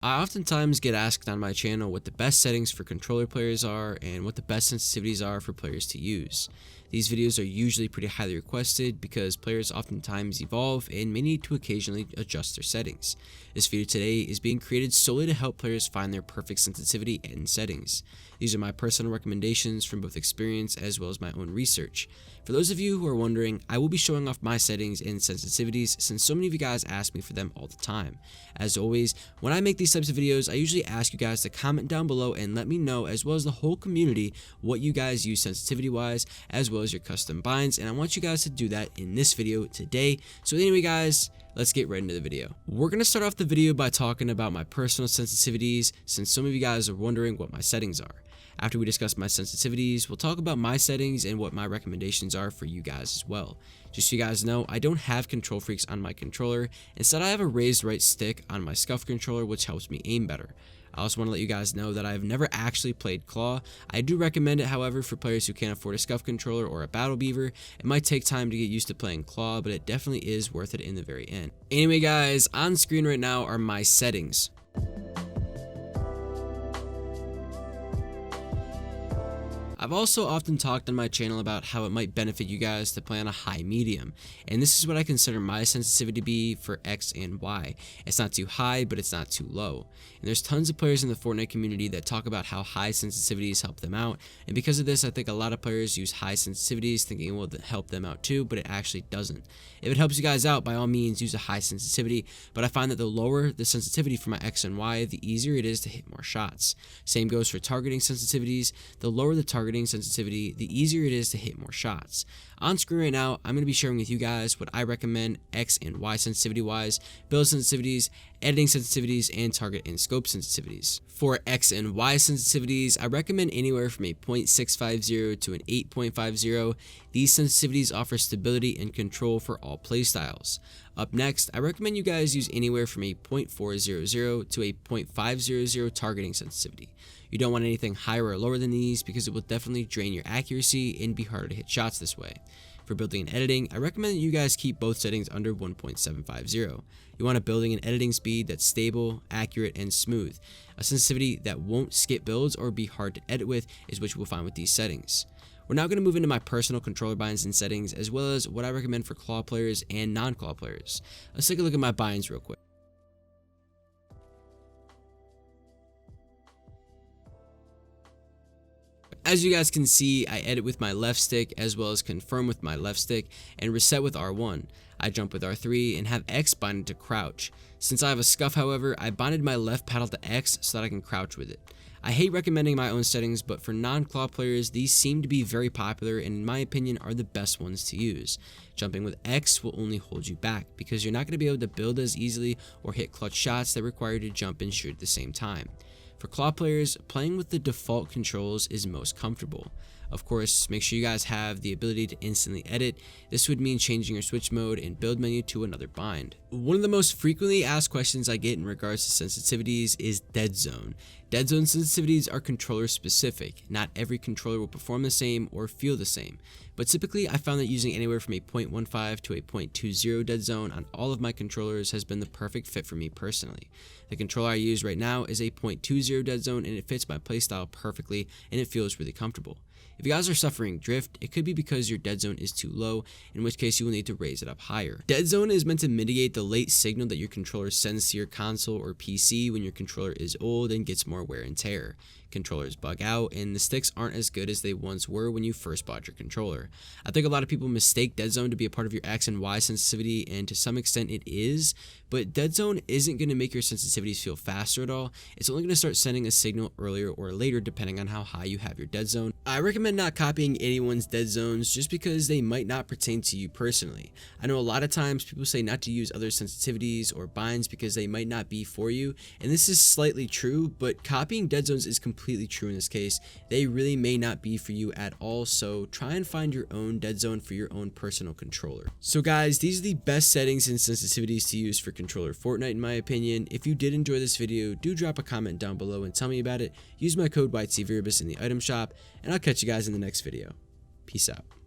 I oftentimes get asked on my channel what the best settings for controller players are and what the best sensitivities are for players to use. These videos are usually pretty highly requested because players oftentimes evolve and may need to occasionally adjust their settings. This video today is being created solely to help players find their perfect sensitivity and settings. These are my personal recommendations from both experience as well as my own research. For those of you who are wondering, I will be showing off my settings and sensitivities since so many of you guys ask me for them all the time. As always, when I make these types of videos, I usually ask you guys to comment down below and let me know, as well as the whole community, what you guys use sensitivity wise as well as your custom binds, and I want you guys to do that in this video today. So anyway guys, let's get right into the video. We're going to start off the video by talking about my personal sensitivities, since some of you guys are wondering what my settings are. After we discuss my sensitivities, we'll talk about my settings and what my recommendations are for you guys as well. Just so you guys know, I don't have control freaks on my controller. Instead, I have a raised right stick on my scuff controller, which helps me aim better. I also want to let you guys know that I've never actually played Claw. I do recommend it, however, for players who can't afford a scuff controller or a battle beaver. It might take time to get used to playing Claw, but it definitely is worth it in the very end. Anyway guys, on screen right now are my settings. I've also often talked on my channel about how it might benefit you guys to play on a high medium, and this is what I consider my sensitivity to be for X and Y. It's not too high, but it's not too low. And there's tons of players in the Fortnite community that talk about how high sensitivities help them out, and because of this, I think a lot of players use high sensitivities thinking it will help them out too, but it actually doesn't. If it helps you guys out, by all means use a high sensitivity, but I find that the lower the sensitivity for my X and Y, the easier it is to hit more shots. Same goes for targeting sensitivities. The lower the targeting sensitivity, the easier it is to hit more shots. On screen right now, I'm going to be sharing with you guys what I recommend X and Y sensitivity wise, build sensitivities, editing sensitivities, and target and scope sensitivities. For X and Y sensitivities, I recommend anywhere from a 0.650 to an 8.50. These sensitivities offer stability and control for all playstyles. Up next, I recommend you guys use anywhere from a 0.400 to a 0.500 targeting sensitivity. You don't want anything higher or lower than these because it will definitely drain your accuracy and be harder to hit shots this way. For building and editing, I recommend that you guys keep both settings under 1.750. You want a building and editing speed that's stable, accurate, and smooth. A sensitivity that won't skip builds or be hard to edit with is what you will find with these settings. We're now going to move into my personal controller binds and settings, as well as what I recommend for Claw players and non-Claw players. Let's take a look at my binds real quick. As you guys can see, I edit with my left stick as well as confirm with my left stick and reset with R1. I jump with R3 and have X binded to crouch. Since I have a scuff, however, I binded my left paddle to X so that I can crouch with it. I hate recommending my own settings, but for non-Claw players, these seem to be very popular and in my opinion are the best ones to use. Jumping with X will only hold you back because you're not going to be able to build as easily or hit clutch shots that require you to jump and shoot at the same time. For Claw players, playing with the default controls is most comfortable. Of course, make sure you guys have the ability to instantly edit. This would mean changing your switch mode and build menu to another bind. One of the most frequently asked questions I get in regards to sensitivities is dead zone. Dead zone sensitivities are controller specific. Not every controller will perform the same or feel the same, but typically I found that using anywhere from a 0.15 to a 0.20 dead zone on all of my controllers has been the perfect fit for me personally. The controller I use right now is a 0.20 dead zone and it fits my playstyle perfectly and it feels really comfortable. If you guys are suffering drift, it could be because your dead zone is too low, in which case you will need to raise it up higher. Dead zone is meant to mitigate the late signal that your controller sends to your console or PC when your controller is old and gets more wear and tear. Controllers bug out and the sticks aren't as good as they once were when you first bought your controller. I think a lot of people mistake dead zone to be a part of your X and Y sensitivity, and to some extent it is, but dead zone isn't going to make your sensitivities feel faster at all. It's only going to start sending a signal earlier or later depending on how high you have your dead zone. I recommend not copying anyone's dead zones just because they might not pertain to you personally. I know a lot of times people say not to use other sensitivities or binds because they might not be for you, and this is slightly true, but copying dead zones is completely true in this case. They really may not be for you at all, so try and find your own dead zone for your own personal controller. So guys, these are the best settings and sensitivities to use for Controller Fortnite in my opinion. If you did enjoy this video, do drop a comment down below and tell me about it. Use my code YTVerbis in the item shop, and I'll catch you guys in the next video. Peace out.